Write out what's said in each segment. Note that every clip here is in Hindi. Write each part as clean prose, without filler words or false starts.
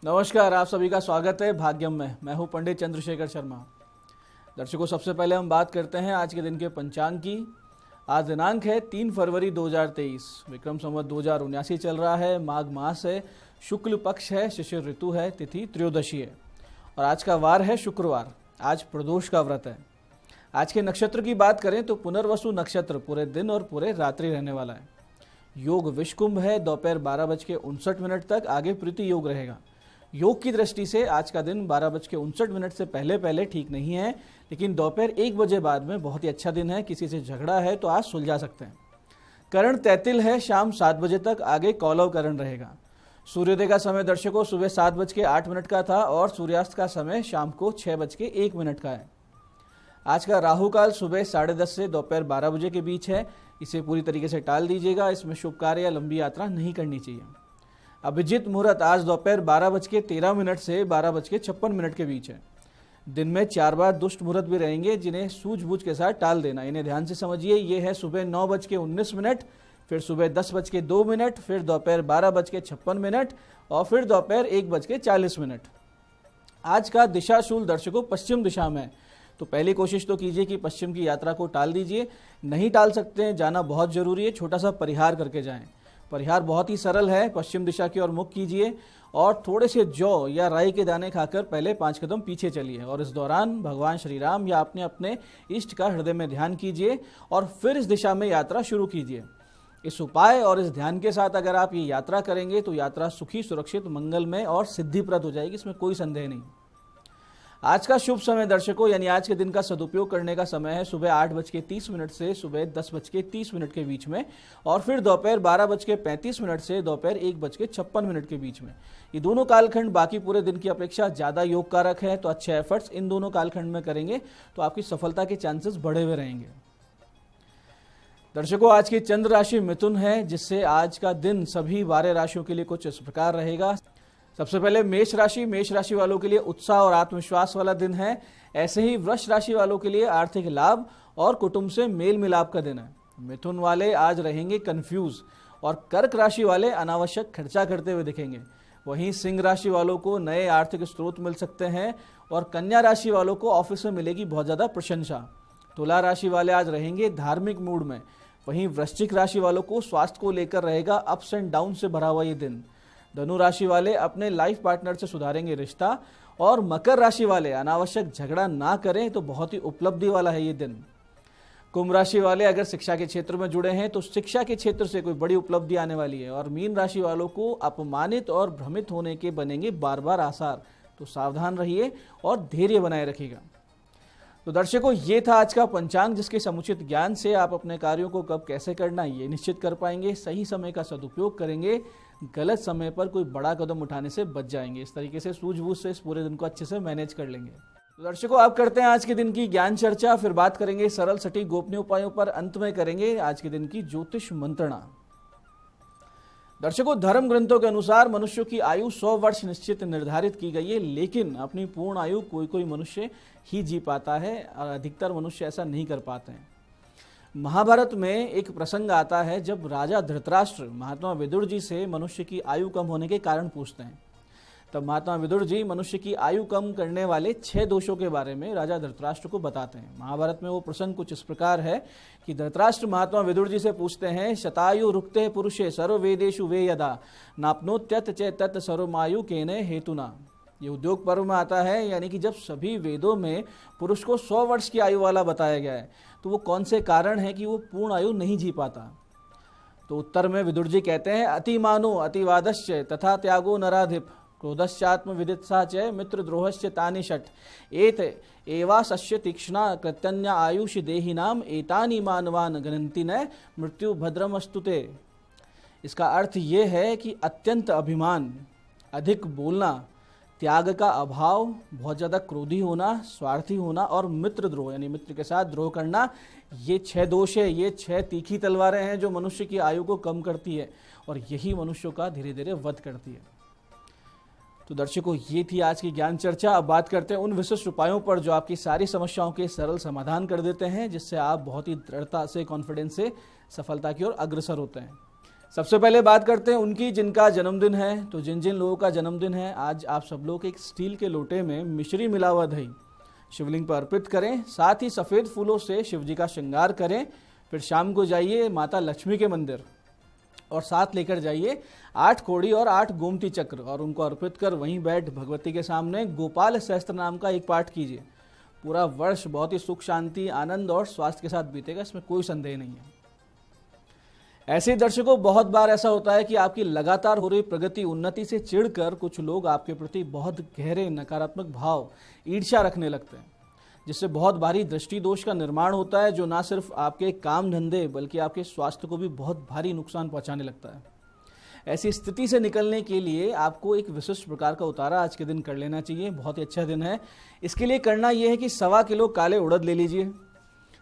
नमस्कार, आप सभी का स्वागत है भाग्यम में। मैं हूं पंडित चंद्रशेखर शर्मा। दर्शकों, सबसे पहले हम बात करते हैं आज के दिन के पंचांग की। आज दिनांक है 3 फरवरी 2023। विक्रम संवत 2079 चल रहा है। माघ मास है, शुक्ल पक्ष है, शिशिर ऋतु है, तिथि त्रयोदशी है और आज का वार है शुक्रवार। आज प्रदोष का व्रत है। आज के नक्षत्र की बात करें तो पुनर्वसु नक्षत्र पूरे दिन और पूरे रात्रि रहने वाला है। योग विषकुंभ है, दोपहर 12:59 तक। आगे प्रीति योग रहेगा। योग की दृष्टि से आज का दिन 12:59 से पहले ठीक नहीं है, लेकिन दोपहर 1 बजे बाद में बहुत ही अच्छा दिन है। किसी से झगड़ा है तो आज सुलझा सकते हैं। करण तैतिल है, शाम 7 बजे तक। आगे कौलव करण रहेगा। सूर्योदय का समय दर्शकों सुबह 7:08 का था और सूर्यास्त का समय शाम को 6:01 का है। आज का राहु काल सुबह 10:30 से दोपहर 12 बजे के बीच है। इसे पूरी तरीके से टाल दीजिएगा। इसमें शुभ कार्य या लंबी यात्रा नहीं करनी चाहिए। अभिजीत मुहूर्त आज दोपहर 12:13 से 12:56 के बीच है। दिन में 4 बार दुष्ट मुहूर्त भी रहेंगे, जिन्हें सूझबूझ के साथ टाल देना। इन्हें ध्यान से समझिए। ये है सुबह 9:19, फिर सुबह 10:02, फिर दोपहर 12:56 और फिर दोपहर 1:40। आज का दिशाशूल दर्शकों पश्चिम दिशा में, तो पहली कोशिश तो कीजिए कि पश्चिम की यात्रा को टाल दीजिए। नहीं टाल सकते हैं, जाना बहुत जरूरी है, छोटा सा परिहार करके जाएं। परिहार बहुत ही सरल है। पश्चिम दिशा की ओर मुख कीजिए और थोड़े से जौ या राई के दाने खाकर पहले 5 कदम पीछे चलिए और इस दौरान भगवान श्री राम या अपने अपने इष्ट का हृदय में ध्यान कीजिए और फिर इस दिशा में यात्रा शुरू कीजिए। इस उपाय और इस ध्यान के साथ अगर आप ये यात्रा करेंगे तो यात्रा सुखी, सुरक्षित, मंगलमय और सिद्धिप्रद हो जाएगी। इसमें कोई संदेह नहीं। आज का शुभ समय दर्शकों, यानी आज के दिन का सदुपयोग करने का समय है सुबह 8:30 से सुबह 10:30 के बीच में और फिर दोपहर 12:35 से दोपहर 1:56 के बीच में। ये दोनों कालखंड बाकी पूरे दिन की अपेक्षा ज़्यादा योग कारक है, तो अच्छे एफर्ट्स इन दोनों कालखंड में करेंगे तो आपकी सफलता के चांसेस बढ़े हुए रहेंगे। दर्शकों, आज की चंद्र राशि मिथुन है, जिससे आज का दिन सभी 12 राशियों के लिए कुछ इस प्रकार रहेगा। सबसे पहले मेष राशि वालों के लिए उत्साह और आत्मविश्वास वाला दिन है। ऐसे ही वृष राशि वालों के लिए आर्थिक लाभ और कुटुंब से मेल मिलाप का दिन है। मिथुन वाले आज रहेंगे कंफ्यूज और कर्क राशि वाले अनावश्यक खर्चा करते हुए दिखेंगे। वहीं सिंह राशि वालों को नए आर्थिक स्रोत मिल सकते हैं और कन्या राशि वालों को ऑफिस में मिलेगी बहुत ज्यादा प्रशंसा। तुला राशि वाले आज रहेंगे धार्मिक मूड में। वहीं वृश्चिक राशि वालों को स्वास्थ्य को लेकर रहेगा अप्स एंड डाउन से भरा हुआ ये दिन। धनु राशि वाले अपने लाइफ पार्टनर से सुधारेंगे रिश्ता और मकर राशि वाले अनावश्यक झगड़ा ना करें तो बहुत ही उपलब्धि वाला है ये दिन। कुंभ राशि वाले अगर शिक्षा के क्षेत्र में जुड़े हैं तो शिक्षा के क्षेत्र से कोई बड़ी उपलब्धि आने वाली है और मीन राशि वालों को अपमानित और भ्रमित होने के बनेंगे बार बार आसार, तो सावधान रहिए और धैर्य बनाए रखिएगा। तो दर्शकों, ये था आज का पंचांग, जिसके समुचित ज्ञान से आप अपने कार्यों को कब कैसे करना ये निश्चित कर पाएंगे। सही समय का सदुपयोग करेंगे, गलत समय पर कोई बड़ा कदम उठाने से बच जाएंगे। इस तरीके से सूझबूझ से इस पूरे दिन को अच्छे से मैनेज कर लेंगे। तो दर्शकों, आप करते हैं आज के दिन की ज्ञान चर्चा, फिर बात करेंगे सरल सटीक गोपनीय उपायों पर, अंत में करेंगे आज के दिन की ज्योतिष मंत्रणा। दर्शकों, धर्म ग्रंथों के अनुसार मनुष्य की आयु 100 वर्ष निश्चित निर्धारित की गई है, लेकिन अपनी पूर्ण आयु कोई मनुष्य ही जी पाता है और अधिकतर मनुष्य ऐसा नहीं कर पाते हैं। महाभारत में एक प्रसंग आता है जब राजा धृतराष्ट्र महात्मा विदुर जी से मनुष्य की आयु कम होने के कारण पूछते हैं। तब महात्मा विदुर जी मनुष्य की आयु कम करने वाले 6 दोषों के बारे में राजा धृतराष्ट्र को बताते हैं। महाभारत में वो प्रसंग कुछ इस प्रकार है कि धृतराष्ट्र महात्मा विदुर जी से पूछते हैं, शतायु रुक्ते पुरुषे सर्व वेदेषु वे यदा नाप्नोत्यत चेतत सर्वमायु केने हेतुना। ये उद्योग पर्व में आता है, यानी कि जब सभी वेदों में पुरुष को 100 वर्ष की आयु वाला बताया गया है तो वो कौन से कारण है कि वो पूर्ण आयु नहीं जी पाता। तो उत्तर में विदुर जी कहते हैं, अतिमानो अतिवादश्च तथा त्यागो नराधिप क्रोधश्चात्म विदित्सा च मित्रद्रोहश्च तानि षट् एत एवा सस्य तीक्ष्णा कृत्यन्या आयुष देहिनाम एतानि मानवान गणन्ति न मृत्यु भद्रमस्तुते। इसका अर्थ ये है कि अत्यंत अभिमान, अधिक बोलना, त्याग का अभाव, बहुत ज़्यादा क्रोधी होना, स्वार्थी होना और मित्रद्रोह यानी मित्र के साथ द्रोह करना, ये 6 दोष है। ये 6 तीखी तलवारें हैं जो मनुष्य की आयु को कम करती है और यही मनुष्यों का धीरे धीरे वध करती है। तो दर्शकों, ये थी आज की ज्ञान चर्चा। अब बात करते हैं उन विशिष्ट उपायों पर जो आपकी सारी समस्याओं के सरल समाधान कर देते हैं, जिससे आप बहुत ही दृढ़ता से, कॉन्फिडेंस से सफलता की ओर अग्रसर होते हैं। सबसे पहले बात करते हैं उनकी जिनका जन्मदिन है। तो जिन जिन लोगों का जन्मदिन है, आज आप सब लोग एक स्टील के लोटे में मिश्री मिला हुआ दही शिवलिंग पर अर्पित करें। साथ ही सफ़ेद फूलों से शिव जी का श्रृंगार करें। फिर शाम को जाइए माता लक्ष्मी के मंदिर और साथ लेकर जाइए 8 कौड़ी और 8 गोमती चक्र और उनको अर्पित कर वहीं बैठ भगवती के सामने गोपाल सहस्त्र नाम का एक पाठ कीजिए। पूरा वर्ष बहुत ही सुख, शांति, आनंद और स्वास्थ्य के साथ बीतेगा, इसमें कोई संदेह नहीं है। ऐसे दर्शकों, बहुत बार ऐसा होता है कि आपकी लगातार हो रही प्रगति, उन्नति से चिढ़कर कुछ लोग आपके प्रति बहुत गहरे नकारात्मक भाव, ईर्ष्या रखने लगते हैं, जिससे बहुत भारी दृष्टि दोष का निर्माण होता है, जो ना सिर्फ आपके काम धंधे बल्कि आपके स्वास्थ्य को भी बहुत भारी नुकसान पहुंचाने लगता है। ऐसी स्थिति से निकलने के लिए आपको एक विशिष्ट प्रकार का उतारा आज के दिन कर लेना चाहिए। बहुत ही अच्छा दिन है। इसके लिए करना यह है कि 1.25 किलो काले उड़द ले लीजिए,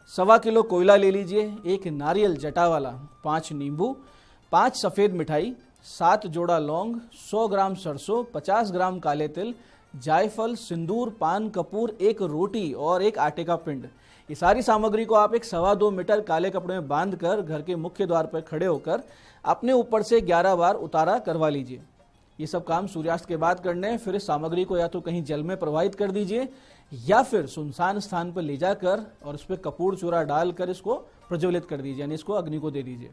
1.25 किलो कोयला ले लीजिए, 1 नारियल जटा वाला, 5 नींबू, 5 सफ़ेद मिठाई, 7 जोड़ा लौंग, 100 ग्राम सरसों, 50 ग्राम काले तिल, जायफल, सिंदूर, पान, कपूर, 1 रोटी और 1 आटे का पिंड। ये सारी सामग्री को आप एक 2.25 मीटर काले कपड़े में बांधकर घर के मुख्य द्वार पर खड़े होकर अपने ऊपर से 11 बार उतारा करवा लीजिए। ये सब काम सूर्यास्त के बाद करने। फिर इस सामग्री को या तो कहीं जल में प्रवाहित कर दीजिए या फिर सुनसान स्थान पर ले जाकर और उस पर कपूर चूरा डालकर इसको प्रज्वलित कर दीजिए, यानी इसको अग्नि को दे दीजिए।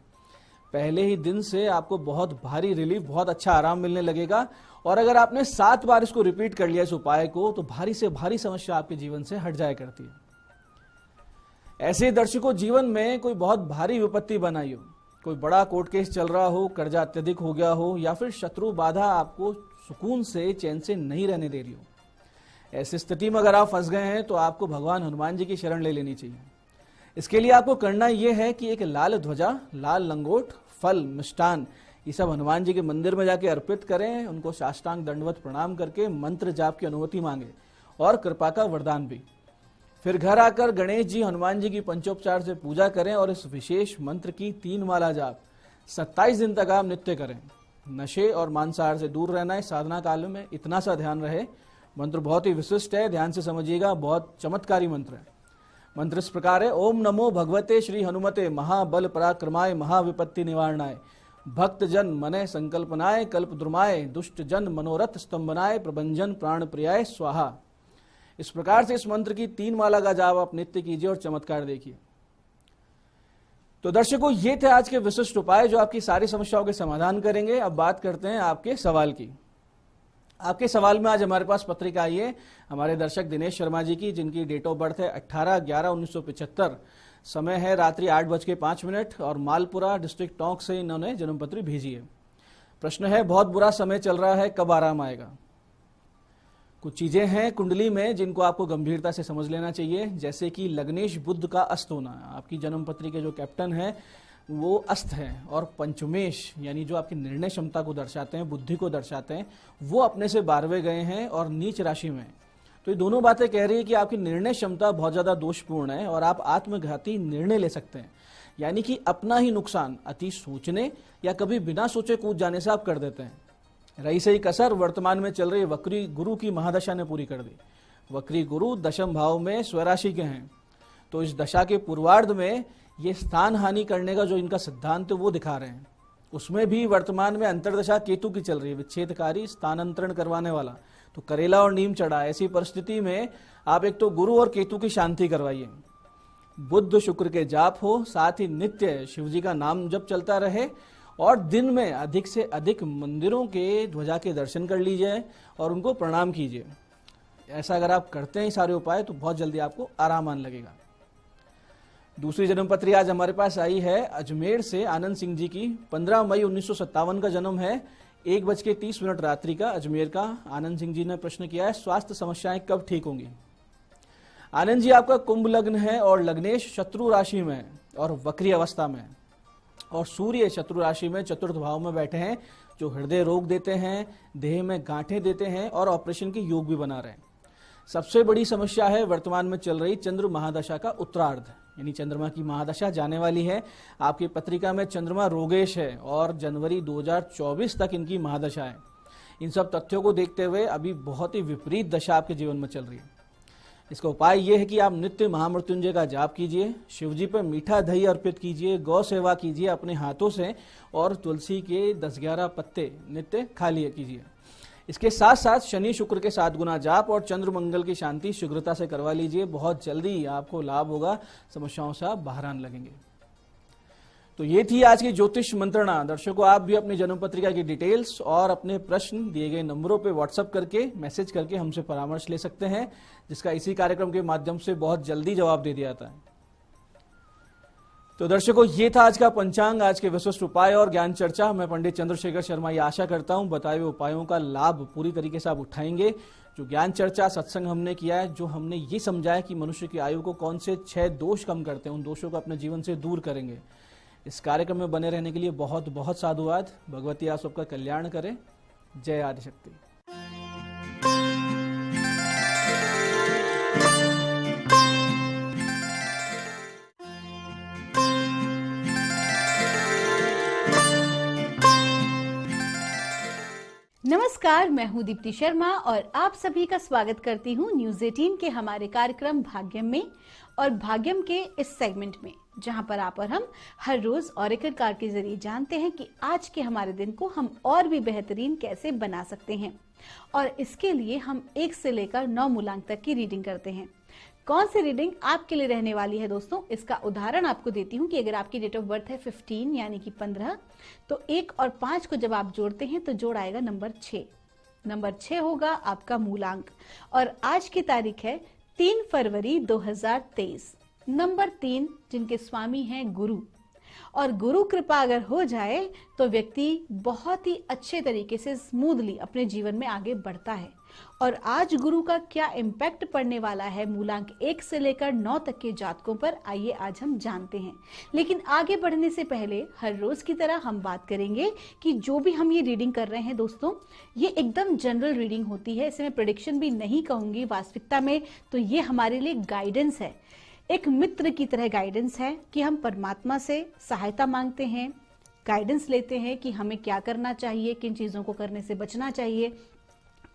पहले ही दिन से आपको बहुत भारी रिलीफ, बहुत अच्छा आराम मिलने लगेगा। और अगर आपने 7 बार इसको रिपीट कर लिया इस उपाय को, तो भारी से भारी समस्या आपके जीवन से हट जाया करती है। ऐसे दर्शकों, जीवन में कोई बहुत भारी विपत्ति बनाई हो, कोई बड़ा कोर्ट केस चल रहा हो, कर्जा अत्यधिक हो गया हो या फिर शत्रु बाधा आपको सुकून से, चैन से नहीं रहने दे रही हो, ऐसी स्थिति में अगर आप फंस गए हैं तो आपको भगवान हनुमान जी की शरण ले लेनी चाहिए। इसके लिए आपको करना यह है कि एक लाल ध्वजा, लाल लंगोट, फल, मिष्ठान, ये सब हनुमान जी के मंदिर में जाके अर्पित करें। उनको साष्टांग दंडवत प्रणाम करके मंत्र जाप की अनुमति मांगे और कृपा का वरदान भी। फिर घर आकर गणेश जी, हनुमान जी की पंचोपचार से पूजा करें और इस विशेष मंत्र की 3 माला जाप 27 दिन तक आप नित्य करें। नशे और मांसाहार से दूर रहना है। साधना काल में इतना सा ध्यान रहे। मंत्र बहुत ही विशिष्ट है, ध्यान से समझिएगा, बहुत चमत्कारी मंत्र है। मंत्र इस प्रकार है: ओम नमो भगवते श्री हनुमते महाबल पराक्रमाय महाविपत्ति निवारणाय भक्त जन मने संकल्पनाय कल्प द्रुमाय दुष्ट जन मनोरथ स्तंभनाय प्रभंजन प्राण प्रियाय स्वाहा। इस प्रकार से इस मंत्र की 3 माला का जाप आप नित्य कीजिए और चमत्कार देखिए। तो दर्शकों, ये थे आज के विशिष्ट उपाय जो आपकी सारी समस्याओं के समाधान करेंगे। अब बात करते हैं आपके सवाल की। आपके सवाल में आज हमारे पास पत्रिका आई है हमारे दर्शक दिनेश शर्मा जी की, जिनकी डेट ऑफ बर्थ है 18/11/1975। समय है रात्रि 8:05 और मालपुरा डिस्ट्रिक्ट टोंक से इन्होंने जन्मपत्री भेजी है। प्रश्न है: बहुत बुरा समय चल रहा है, कब आराम आएगा? कुछ चीजें हैं कुंडली में जिनको आपको गंभीरता से समझ लेना चाहिए, जैसे कि लग्नेश बुध का अस्त होना। आपकी जन्मपत्री के जो कैप्टन है वो अस्त है, और पंचमेश यानी जो आपकी निर्णय क्षमता को दर्शाते हैं, बुद्धि को दर्शाते हैं, वो अपने से 12वें गए हैं और नीच राशि में। तो ये दोनों बातें कह रही है कि आपकी निर्णय क्षमता बहुत ज्यादा दोषपूर्ण है और आप आत्मघाती निर्णय ले सकते हैं, यानी कि अपना ही नुकसान अति सोचने या कभी बिना सोचे कूद जाने से आप कर देते हैं। रही सही कसर वर्तमान में चल रही वक्री गुरु की महादशा ने पूरी कर दी। वक्री गुरु 10वें भाव में स्वराशि के हैं, तो इस दशा के पूर्वार्ध में ये स्थान हानि करने का जो इनका सिद्धांत है वो दिखा रहे हैं। उसमें भी वर्तमान में अंतर्दशा केतु की चल रही है, विच्छेदकारी, स्थानांतरण करवाने वाला। तो करेला और नीम चढ़ा। ऐसी परिस्थिति में आप एक तो गुरु और केतु की शांति करवाइए, बुध शुक्र के जाप हो, साथ ही नित्य शिवजी का नाम जप चलता रहे और दिन में अधिक से अधिक मंदिरों के ध्वजा के दर्शन कर लीजिए और उनको प्रणाम कीजिए। ऐसा अगर आप करते हैं सारे उपाय तो बहुत जल्दी आपको आराम आने लगेगा। दूसरी जन्मपत्री आज हमारे पास आई है अजमेर से आनंद सिंह जी की। 15 मई 1957 का जन्म है, 1:30 रात्रि का, अजमेर का। आनंद सिंह जी ने प्रश्न किया है: स्वास्थ्य समस्याएं कब ठीक होंगी? आनंद जी, आपका कुंभ लग्न है और लग्नेश शत्रु राशि में और वक्री अवस्था में, और सूर्य शत्रु राशि में चतुर्थ भाव में बैठे हैं, जो हृदय रोग देते हैं, देह में गांठें देते हैं और ऑपरेशन के योग भी बना रहे हैं। सबसे बड़ी समस्या है वर्तमान में चल रही चंद्र महादशा का उत्तरार्ध, यानी चंद्रमा की महादशा जाने वाली है। आपकी पत्रिका में चंद्रमा रोगेश है और जनवरी 2024 तक इनकी महादशा है। इन सब तथ्यों को देखते हुए अभी बहुत ही विपरीत दशा आपके जीवन में चल रही है। इसका उपाय ये है कि आप नित्य महामृत्युंजय का जाप कीजिए, शिवजी पर मीठा दही अर्पित कीजिए, गौ सेवा कीजिए अपने हाथों से और तुलसी के 10-11 पत्ते नित्य खा लिया कीजिए। इसके साथ साथ शनि शुक्र के 7 गुना जाप और चंद्र मंगल की शांति शीघ्रता से करवा लीजिए। बहुत जल्दी आपको लाभ होगा, समस्याओं से आप बाहर आने लगेंगे। तो ये थी आज की ज्योतिष मंत्रणा। दर्शकों, आप भी अपनी जन्म पत्रिका की डिटेल्स और अपने प्रश्न दिए गए नंबरों पे व्हाट्सएप करके मैसेज करके हमसे परामर्श ले सकते हैं, जिसका इसी कार्यक्रम के माध्यम से बहुत जल्दी जवाब दे दिया जाता है। तो दर्शकों, ये था आज का पंचांग, आज के विशिष्ट उपाय और ज्ञान चर्चा। मैं पंडित चंद्रशेखर शर्मा ये आशा करता हूं बताए हुए उपायों का लाभ पूरी तरीके से आप उठाएंगे। जो ज्ञान चर्चा सत्संग हमने किया है, जो हमने ये समझाया कि मनुष्य की आयु को कौन से 6 दोष कम करते हैं, उन दोषों को अपने जीवन से दूर करेंगे। इस कार्यक्रम में बने रहने के लिए बहुत बहुत साधुवाद। भगवती आप सबका कल्याण करे। जय आदिशक्ति। नमस्कार, मैं हूं दीप्ति शर्मा और आप सभी का स्वागत करती हूं न्यूज 18 के हमारे कार्यक्रम भाग्यम में। और भाग्यम के इस सेगमेंट में जहां पर आप और हम हर रोज ऑरेकल कार्ड के जरिए जानते हैं कि आज के हमारे दिन को हम और भी बेहतरीन कैसे बना सकते हैं। और इसके लिए हम 1 से लेकर 9 मूलांक तक की रीडिंग करते हैं। कौन सी रीडिंग आपके लिए रहने वाली है दोस्तों, इसका उदाहरण आपको देती हूँ कि अगर आपकी डेट ऑफ बर्थ है 15 यानी कि 15, तो 1 और 5 को जब आप जोड़ते हैं तो जोड़ आएगा नंबर 6। नंबर 6 होगा आपका मूलांक। और आज की तारीख है 3 फरवरी 2023। नंबर 3 जिनके स्वामी हैं गुरु, और गुरु कृपा अगर हो जाए तो व्यक्ति बहुत ही अच्छे तरीके से स्मूथली अपने जीवन में आगे बढ़ता है। और आज गुरु का क्या इम्पैक्ट पड़ने वाला है मूलांक 1 से लेकर 9 तक के जातकों पर, आइए आज हम जानते हैं। लेकिन आगे बढ़ने से पहले हर रोज की तरह हम बात करेंगे कि जो भी हम ये रीडिंग कर रहे हैं दोस्तों, ये एकदम जनरल रीडिंग होती है। इसे मैं प्रेडिक्शन भी नहीं कहूंगी वास्तविकता में, तो ये हमारे लिए गाइडेंस है, एक मित्र की तरह गाइडेंस है कि हम परमात्मा से सहायता मांगते हैं, गाइडेंस लेते हैं कि हमें क्या करना चाहिए, किन चीजों को करने से बचना चाहिए,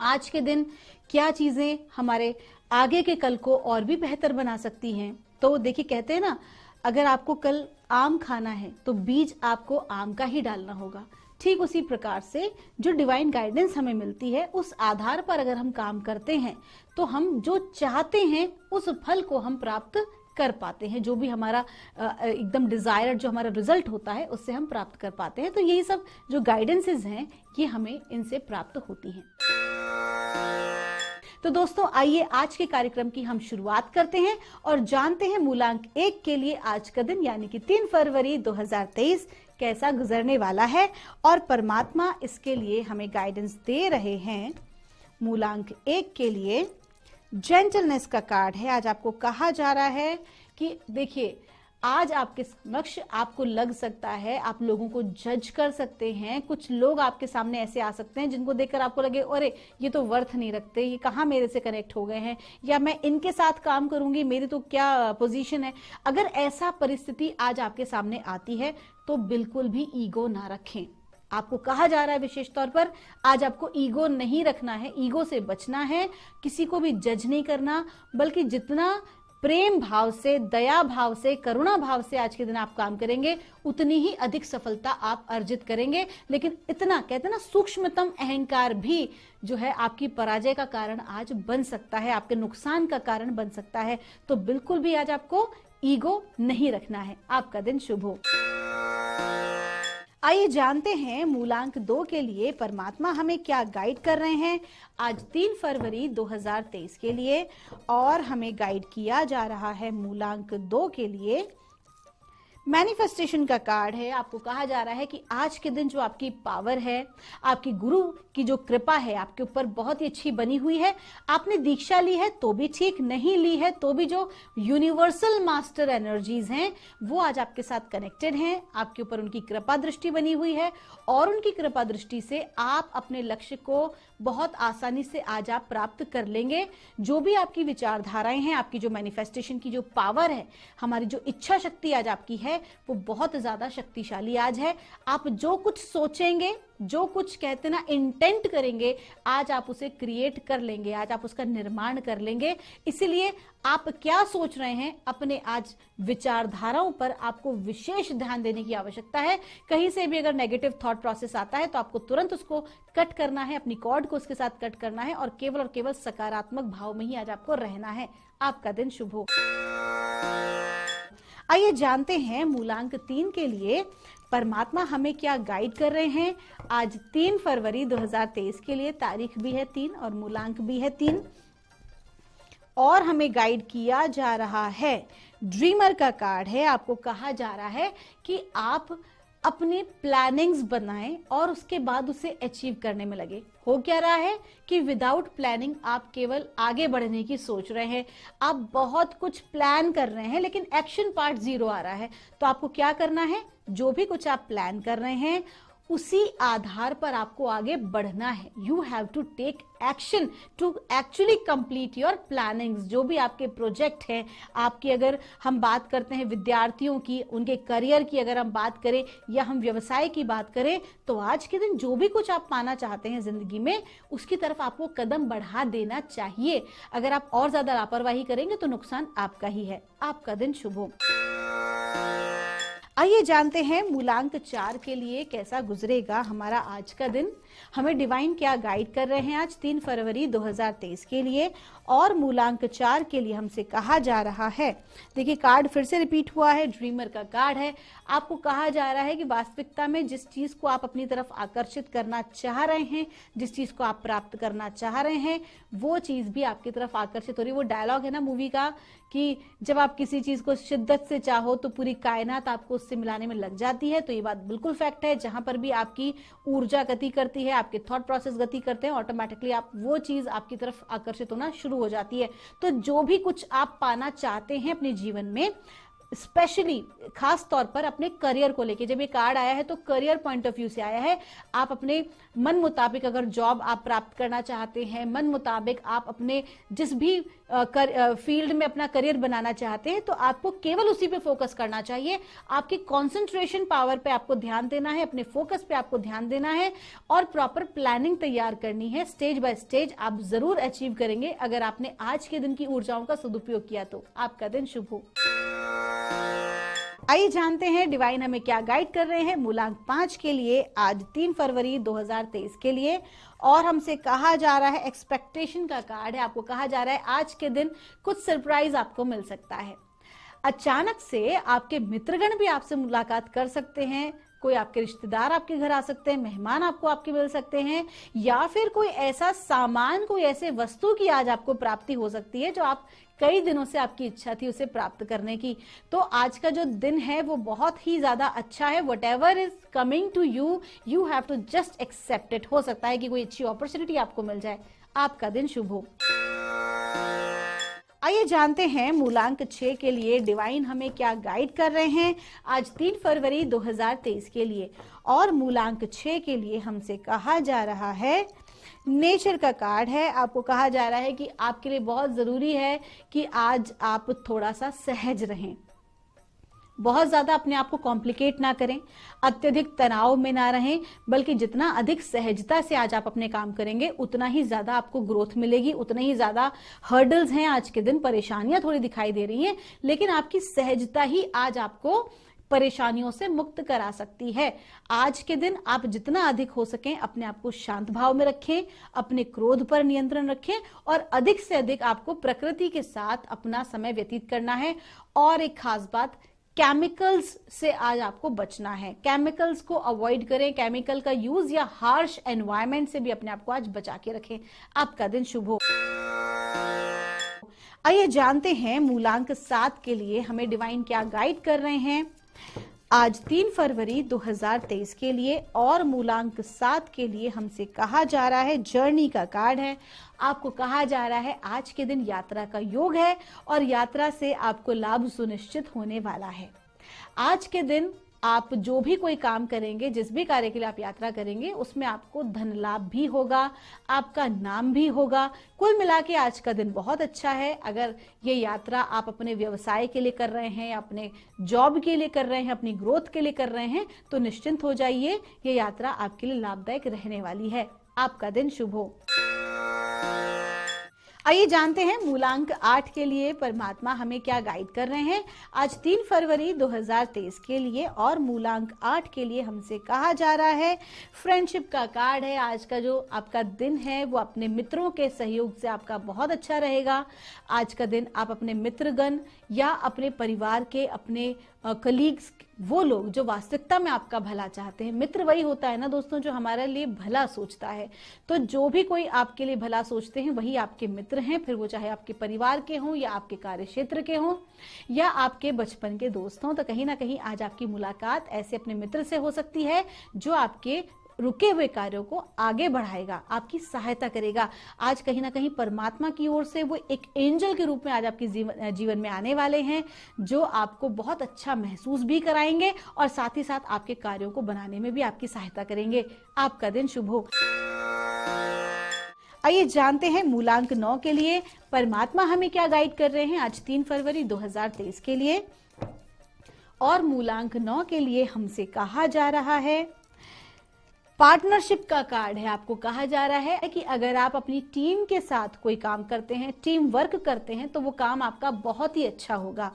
आज के दिन क्या चीजें हमारे आगे के कल को और भी बेहतर बना सकती हैं। तो देखिए, कहते हैं ना, अगर आपको कल आम खाना है तो बीज आपको आम का ही डालना होगा। ठीक उसी प्रकार से जो डिवाइन गाइडेंस हमें मिलती है, उस आधार पर अगर हम काम करते हैं तो हम जो चाहते हैं उस फल को हम प्राप्त कर पाते हैं। जो भी हमारा एकदम डिजायर्ड जो हमारा रिजल्ट होता है उससे हम प्राप्त कर पाते हैं। तो यही सब जो गाइडेंसेस हैं ये हमें इनसे प्राप्त होती हैं। तो दोस्तों, आइए आज के कार्यक्रम की हम शुरुआत करते हैं और जानते हैं मूलांक 1 के लिए आज का दिन यानी कि 3 फरवरी 2023 कैसा गुजरने वाला है और परमात्मा इसके लिए हमें गाइडेंस दे रहे हैं। मूलांक 1 के लिए जेंटलनेस का कार्ड है। आज आपको कहा जा रहा है कि देखिए, आज आपके समक्ष आपको लग सकता है, आप लोगों को जज कर सकते हैं। कुछ लोग आपके सामने ऐसे आ सकते हैं जिनको देखकर आपको लगे, अरे ये तो वर्थ नहीं रखते, ये कहाँ मेरे से कनेक्ट हो गए हैं, या मैं इनके साथ काम करूंगी, मेरी तो क्या पोजीशन है। अगर ऐसा परिस्थिति आज आपके सामने आती है तो बिल्कुल भी ईगो ना रखें। आपको कहा जा रहा है विशेष तौर पर आज आपको ईगो नहीं रखना है, ईगो से बचना है, किसी को भी जज नहीं करना, बल्कि जितना प्रेम भाव से, दया भाव से, करुणा भाव से आज के दिन आप काम करेंगे उतनी ही अधिक सफलता आप अर्जित करेंगे। लेकिन इतना कहते हैं ना, सूक्ष्मतम अहंकार भी जो है आपकी पराजय का कारण आज बन सकता है, आपके नुकसान का कारण बन सकता है। तो बिल्कुल भी आज आपको ईगो नहीं रखना है। आपका दिन शुभ हो। आइए जानते हैं मूलांक 2 के लिए परमात्मा हमें क्या गाइड कर रहे हैं आज 3 फरवरी 2023 के लिए। और हमें गाइड किया जा रहा है मूलांक 2 के लिए मैनिफेस्टेशन का कार्ड है। आपको कहा जा रहा है कि आज के दिन जो आपकी पावर है, आपकी गुरु की जो कृपा है आपके ऊपर बहुत ही अच्छी बनी हुई है। आपने दीक्षा ली है तो भी ठीक, नहीं ली है तो भी जो यूनिवर्सल मास्टर एनर्जीज हैं वो आज आपके साथ कनेक्टेड हैं। आपके ऊपर उनकी कृपा दृष्टि बनी हुई है और उनकी कृपा दृष्टि से आप अपने लक्ष्य को बहुत आसानी से आज आप प्राप्त कर लेंगे। जो भी आपकी विचारधाराएं हैं, आपकी जो मैनिफेस्टेशन की जो पावर है, हमारी जो इच्छा शक्ति आज आपकी है, है वो बहुत ज्यादा शक्तिशाली आज है। आप जो कुछ सोचेंगे, जो कुछ कहते ना इंटेंट करेंगे, आज आप उसे क्रिएट कर लेंगे, आज आप उसका निर्माण कर लेंगे। इसीलिए आप क्या सोच रहे हैं, अपने आज विचारधाराओं पर आपको विशेष ध्यान देने की आवश्यकता है। कहीं से भी अगर नेगेटिव थॉट प्रोसेस आता है तो आपको तुरंत उसको कट करना है, अपनी कॉर्ड को उसके साथ कट करना है और केवल सकारात्मक भाव में ही आज आपको रहना है। आपका दिन शुभ हो। आइए जानते हैं मूलांक 3 के लिए परमात्मा हमें क्या गाइड कर रहे हैं। आज 3 फरवरी 2023 के लिए तारीख भी है 3 और मूलांक भी है 3 और हमें गाइड किया जा रहा है, ड्रीमर का कार्ड है। आपको कहा जा रहा है कि आप अपनी प्लानिंग्स बनाएं और उसके बाद उसे अचीव करने में लगे। हो क्या रहा है कि विदाउट प्लानिंग आप केवल आगे बढ़ने की सोच रहे हैं, आप बहुत कुछ प्लान कर रहे हैं लेकिन एक्शन पार्ट 0 आ रहा है। तो आपको क्या करना है, जो भी कुछ आप प्लान कर रहे हैं उसी आधार पर आपको आगे बढ़ना है। You have to take action to actually complete your plannings. जो भी आपके प्रोजेक्ट हैं, आपकी अगर हम बात करते हैं विद्यार्थियों की, उनके करियर की अगर हम बात करें या हम व्यवसाय की बात करें, तो आज के दिन जो भी कुछ आप पाना चाहते हैं जिंदगी में, उसकी तरफ आपको कदम बढ़ा देना चाहिए। अगर आप और ज्यादा लापरवाही करेंगे तो नुकसान आपका ही है। आपका दिन शुभ हो। आइए जानते हैं मूलांक 4 के लिए कैसा गुजरेगा हमारा आज का दिन। हमें डिवाइन क्या गाइड कर रहे हैं आज 3 फरवरी 2023 के लिए और मूलांक 4 के लिए हमसे कहा जा रहा है। देखिए कार्ड फिर से रिपीट हुआ है, ड्रीमर का कार्ड है। आपको कहा जा रहा है कि वास्तविकता में जिस चीज को आप अपनी तरफ आकर्षित करना चाह रहे हैं, जिस चीज को आप प्राप्त करना चाह रहे हैं, वो चीज भी आपकी तरफ आकर्षित हो रही है। वो डायलॉग है ना मूवी का कि जब आप किसी चीज को शिद्दत से चाहो तो पूरी कायनात आपको उससे मिलाने में लग जाती है। तो ये बात बिल्कुल फैक्ट है। जहां पर भी आपकी ऊर्जा गति करती है, आपके थॉट प्रोसेस गति करते हैं, ऑटोमेटिकली आप वो चीज आपकी तरफ आकर्षित होना शुरू हो जाती है। तो जो भी कुछ आप पाना चाहते हैं अपने जीवन में, स्पेशली खास तौर पर अपने करियर को लेके, जब ये कार्ड आया है तो करियर पॉइंट ऑफ व्यू से आया है। आप अपने मन मुताबिक अगर जॉब आप प्राप्त करना चाहते हैं, मन मुताबिक आप अपने जिस भी फील्ड में अपना करियर बनाना चाहते हैं, तो आपको केवल उसी पे फोकस करना चाहिए। आपकी कंसंट्रेशन पावर पे आपको ध्यान देना है, अपने फोकस पे आपको ध्यान देना है और प्रॉपर प्लानिंग तैयार करनी है। स्टेज बाय स्टेज आप जरूर अचीव करेंगे अगर आपने आज के दिन की ऊर्जाओं का सदुपयोग किया तो। आपका दिन शुभ हो। आइए जानते हैं डिवाइन हमें क्या गाइड कर रहे हैं मूलांक 5 के लिए आज 3 फरवरी 2023 के लिए और हमसे कहा जा रहा है, एक्सपेक्टेशन का कार्ड है। आपको कहा जा रहा है आज के दिन कुछ सरप्राइज आपको मिल सकता है। अचानक से आपके मित्रगण भी आपसे मुलाकात कर सकते हैं, कोई आपके रिश्तेदार आपके घर आ सकते हैं, मेहमान आपको आपके मिल सकते हैं, या फिर कोई ऐसा सामान, कोई ऐसे वस्तु की आज आपको प्राप्ति हो सकती है जो आप कई दिनों से आपकी इच्छा थी उसे प्राप्त करने की। तो आज का जो दिन है वो बहुत ही ज्यादा अच्छा है। whatever is coming to you, you have to just accept it। हो सकता है कि कोई अच्छी अपॉर्चुनिटी आपको मिल जाए। आपका दिन शुभ हो। आइए जानते हैं मूलांक 6 के लिए डिवाइन हमें क्या गाइड कर रहे हैं आज 3 फरवरी 2023 के लिए और मूलांक 6 के लिए हमसे कहा जा रहा है, नेचर का कार्ड है। आपको कहा जा रहा है कि आपके लिए बहुत जरूरी है कि आज आप थोड़ा सा सहज रहें, बहुत ज्यादा अपने आप को कॉम्प्लिकेट ना करें, अत्यधिक तनाव में ना रहें, बल्कि जितना अधिक सहजता से आज आप अपने काम करेंगे उतना ही ज्यादा आपको ग्रोथ मिलेगी, उतने ही ज्यादा हर्डल्स हैं आज के दिन, परेशानियां थोड़ी दिखाई दे रही हैं, लेकिन आपकी सहजता ही आज आपको परेशानियों से मुक्त करा सकती है। आज के दिन आप जितना अधिक हो सकें अपने आप को शांत भाव में रखें, अपने क्रोध पर नियंत्रण रखें और अधिक से अधिक आपको प्रकृति के साथ अपना समय व्यतीत करना है। और एक खास बात, केमिकल्स से आज आपको बचना है, केमिकल्स को अवॉइड करें, केमिकल का यूज या हार्श एनवायरनमेंट से भी अपने आप को आज बचा के रखें। आपका दिन शुभ हो। आइए जानते हैं मूलांक 7 के लिए हमें डिवाइन क्या गाइड कर रहे हैं आज 3 फरवरी 2023 के लिए और मूलांक 7 के लिए हमसे कहा जा रहा है, जर्नी का कार्ड है। आपको कहा जा रहा है आज के दिन यात्रा का योग है और यात्रा से आपको लाभ सुनिश्चित होने वाला है। आज के दिन आप जो भी कोई काम करेंगे, जिस भी कार्य के लिए आप यात्रा करेंगे, उसमें आपको धन लाभ भी होगा, आपका नाम भी होगा। कुल मिला के आज का दिन बहुत अच्छा है। अगर ये यात्रा आप अपने व्यवसाय के लिए कर रहे हैं, अपने जॉब के लिए कर रहे हैं, अपनी ग्रोथ के लिए कर रहे हैं, तो निश्चिंत हो जाइए, ये यात्रा आपके लिए लाभदायक रहने वाली है। आपका दिन शुभ हो। आइए जानते हैं मूलांक 8 के लिए परमात्मा हमें क्या गाइड कर रहे हैं आज 3 फरवरी 2023 के लिए। और मूलांक 8 के लिए हमसे कहा जा रहा है, फ्रेंडशिप का कार्ड है। आज का जो आपका दिन है वो अपने मित्रों के सहयोग से आपका बहुत अच्छा रहेगा। आज का दिन आप अपने मित्रगण या अपने परिवार के, अपने कलीग्स, वो लोग जो वास्तविकता में आपका भला चाहते हैं। मित्र वही होता है ना दोस्तों जो हमारे लिए भला सोचता है। तो जो भी कोई आपके लिए भला सोचते हैं वही आपके मित्र हैं, फिर वो चाहे आपके परिवार के हों या आपके कार्य क्षेत्र के हों या आपके बचपन के दोस्त हों। तो कहीं ना कहीं आज आपकी मुलाकात ऐसे अपने मित्र से हो सकती है जो आपके रुके हुए कार्यों को आगे बढ़ाएगा, आपकी सहायता करेगा। आज कहीं ना कहीं परमात्मा की ओर से वो एक एंजल के रूप में आज आपके जीवन में आने वाले हैं, जो आपको बहुत अच्छा महसूस भी कराएंगे और साथ ही साथ आपके कार्यों को बनाने में भी आपकी सहायता करेंगे। आपका दिन शुभ हो। आइए जानते हैं मूलांक 9 के लिए परमात्मा हमें क्या गाइड कर रहे हैं आज 3 फरवरी 2023 के लिए। और मूलांक 9 के लिए हमसे कहा जा रहा है, पार्टनरशिप का कार्ड है। आपको कहा जा रहा है कि अगर आप अपनी टीम के साथ कोई काम करते हैं, टीम वर्क करते हैं, तो वो काम आपका बहुत ही अच्छा होगा।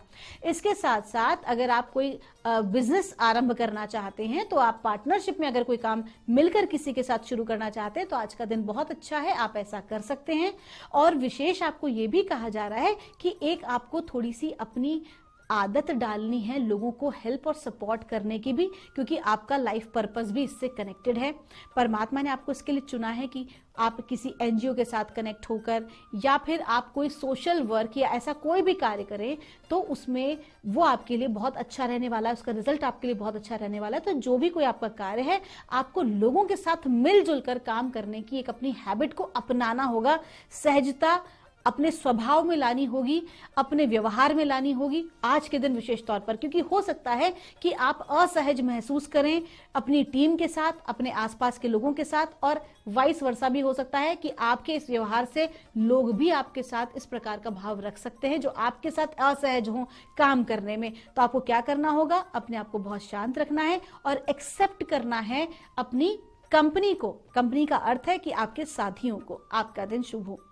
इसके साथ साथ अगर आप कोई बिजनेस आरंभ करना चाहते हैं, तो आप पार्टनरशिप में अगर कोई काम मिलकर किसी के साथ शुरू करना चाहते हैं, तो आज का दिन बहुत अच्छा है, आप ऐसा कर सकते हैं। और विशेष आपको ये भी कहा जा रहा है कि एक आपको थोड़ी सी अपनी आदत डालनी है लोगों को हेल्प और सपोर्ट करने की भी, क्योंकि आपका लाइफ पर्पस भी इससे कनेक्टेड है। परमात्मा ने आपको इसके लिए चुना है कि आप किसी एनजीओ के साथ कनेक्ट होकर या फिर आप कोई सोशल वर्क या ऐसा कोई भी कार्य करें, तो उसमें वो आपके लिए बहुत अच्छा रहने वाला है, उसका रिजल्ट आपके लिए बहुत अच्छा रहने वाला है। तो जो भी कोई आपका कार्य है, आपको लोगों के साथ मिलजुल कर काम करने की एक अपनी हैबिट को अपनाना होगा। सहजता अपने स्वभाव में लानी होगी, अपने व्यवहार में लानी होगी आज के दिन विशेष तौर पर, क्योंकि हो सकता है कि आप असहज महसूस करें अपनी टीम के साथ, अपने आसपास के लोगों के साथ, और वाइस वर्सा भी हो सकता है कि आपके इस व्यवहार से लोग भी आपके साथ इस प्रकार का भाव रख सकते हैं जो आपके साथ असहज हों काम करने में। तो आपको क्या करना होगा, अपने आप को बहुत शांत रखना है और एक्सेप्ट करना है अपनी कंपनी को। कंपनी का अर्थ है कि आपके साथियों को। आपका दिन शुभ हो।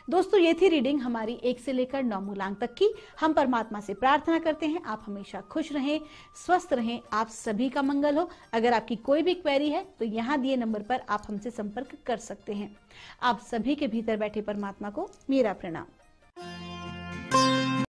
दोस्तों, ये थी रीडिंग हमारी 1 से लेकर 9 मूलांक तक की। हम परमात्मा से प्रार्थना करते हैं आप हमेशा खुश रहें, स्वस्थ रहें, आप सभी का मंगल हो। अगर आपकी कोई भी क्वेरी है तो यहाँ दिए नंबर पर आप हमसे संपर्क कर सकते हैं। आप सभी के भीतर बैठे परमात्मा को मेरा प्रणाम।